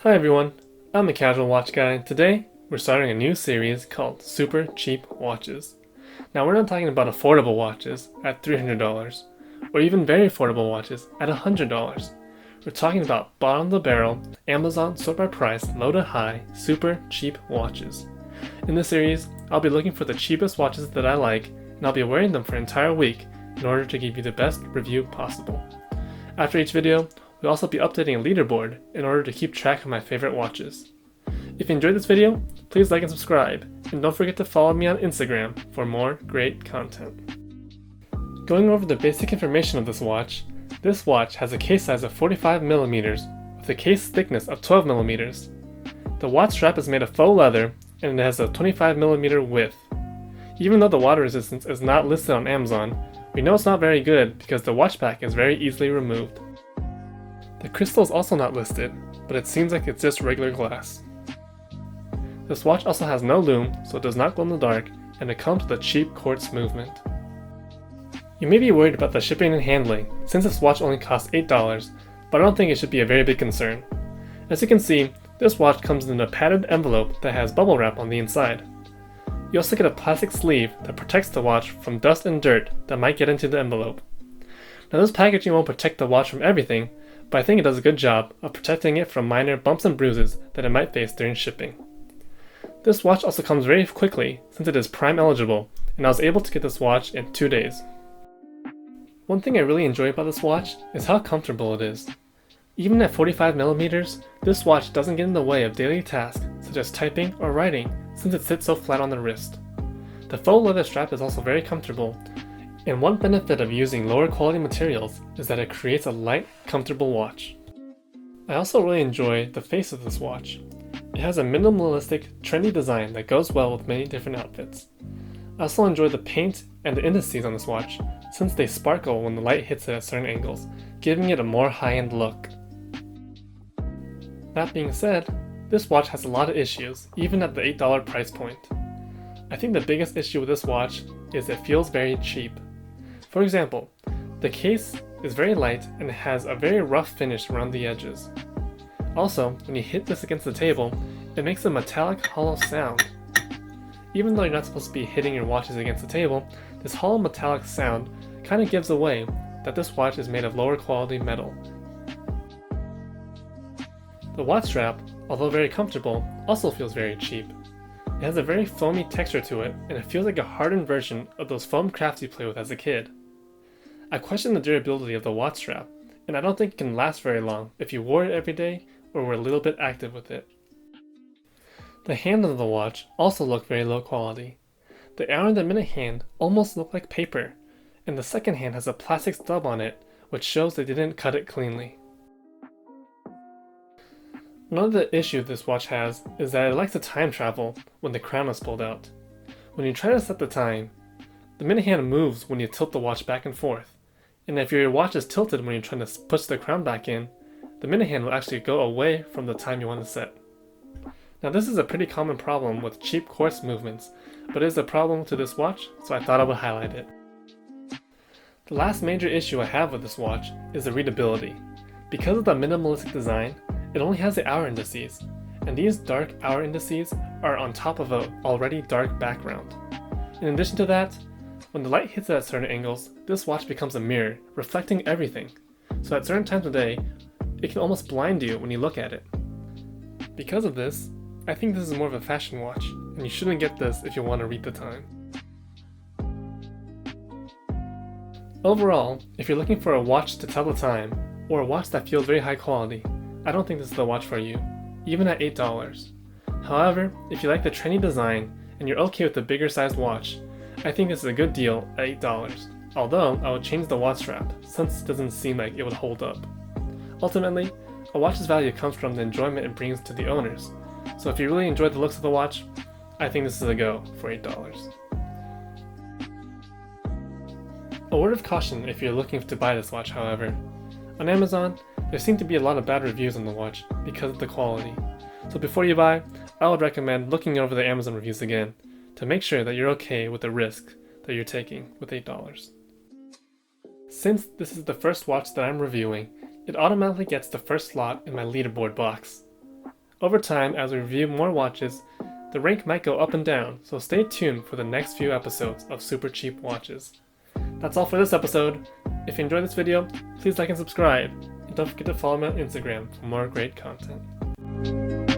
Hi everyone, I'm a casual watch guy. Today, we're starting a new series called Super Cheap Watches. Now we're not talking about affordable watches at $300, or even very affordable watches at $100. We're talking about bottom of the barrel, Amazon sort by price, low to high, super cheap watches. In this series, I'll be looking for the cheapest watches that I like, and I'll be wearing them for an entire week in order to give you the best review possible. After each video, we'll also be updating a leaderboard in order to keep track of my favorite watches. If you enjoyed this video, please like and subscribe, and don't forget to follow me on Instagram for more great content. Going over the basic information of this watch has a case size of 45mm with a case thickness of 12mm. The watch strap is made of faux leather and it has a 25mm width. Even though the water resistance is not listed on Amazon, we know it's not very good because the watch back is very easily removed. The crystal is also not listed, but it seems like it's just regular glass. This watch also has no lume, so it does not glow in the dark, and it comes with a cheap quartz movement. You may be worried about the shipping and handling, since this watch only costs $8, but I don't think it should be a very big concern. As you can see, this watch comes in a padded envelope that has bubble wrap on the inside. You also get a plastic sleeve that protects the watch from dust and dirt that might get into the envelope. Now this packaging won't protect the watch from everything, but I think it does a good job of protecting it from minor bumps and bruises that it might face during shipping. This watch also comes very quickly since it is Prime eligible, and I was able to get this watch in 2 days. One thing I really enjoy about this watch is how comfortable it is. Even at 45mm, this watch doesn't get in the way of daily tasks such as typing or writing since it sits so flat on the wrist. The faux leather strap is also very comfortable, and one benefit of using lower quality materials is that it creates a light, comfortable watch. I also really enjoy the face of this watch. It has a minimalistic, trendy design that goes well with many different outfits. I also enjoy the paint and the indices on this watch since they sparkle when the light hits it at certain angles, giving it a more high-end look. That being said, this watch has a lot of issues, even at the $8 price point. I think the biggest issue with this watch is it feels very cheap. For example, the case is very light and it has a very rough finish around the edges. Also, when you hit this against the table, it makes a metallic hollow sound. Even though you're not supposed to be hitting your watches against the table, this hollow metallic sound kind of gives away that this watch is made of lower quality metal. The watch strap, although very comfortable, also feels very cheap. It has a very foamy texture to it, and it feels like a hardened version of those foam crafts you play with as a kid. I question the durability of the watch strap, and I don't think it can last very long if you wore it every day or were a little bit active with it. The hand of the watch also looked very low quality. The hour and the minute hand almost look like paper, and the second hand has a plastic stub on it, which shows they didn't cut it cleanly. Another issue this watch has is that it likes to time travel when the crown is pulled out. When you try to set the time, the minute hand moves when you tilt the watch back and forth, and if your watch is tilted when you're trying to push the crown back in, the minute hand will actually go away from the time you want to set. Now this is a pretty common problem with cheap quartz movements, but it is a problem to this watch, so I thought I would highlight it. The last major issue I have with this watch is the readability. Because of the minimalistic design, it only has the hour indices, and these dark hour indices are on top of an already dark background. In addition to that, when the light hits it at certain angles, this watch becomes a mirror, reflecting everything. So at certain times of day, it can almost blind you when you look at it. Because of this, I think this is more of a fashion watch, and you shouldn't get this if you want to read the time. Overall, if you're looking for a watch to tell the time, or a watch that feels very high quality, I don't think this is the watch for you, even at $8. However, if you like the trendy design and you're okay with the bigger sized watch, I think this is a good deal at $8, although I would change the watch strap since it doesn't seem like it would hold up. Ultimately, a watch's value comes from the enjoyment it brings to the owners, so if you really enjoy the looks of the watch, I think this is a go for $8. A word of caution if you're looking to buy this watch, however. On Amazon, there seem to be a lot of bad reviews on the watch because of the quality. So before you buy, I would recommend looking over the Amazon reviews again to make sure that you're okay with the risk that you're taking with $8. Since this is the first watch that I'm reviewing, it automatically gets the first slot in my leaderboard box. Over time, as we review more watches, the rank might go up and down, so stay tuned for the next few episodes of Super Cheap Watches. That's all for this episode. If you enjoyed this video, please like and subscribe, and don't forget to follow me on Instagram for more great content.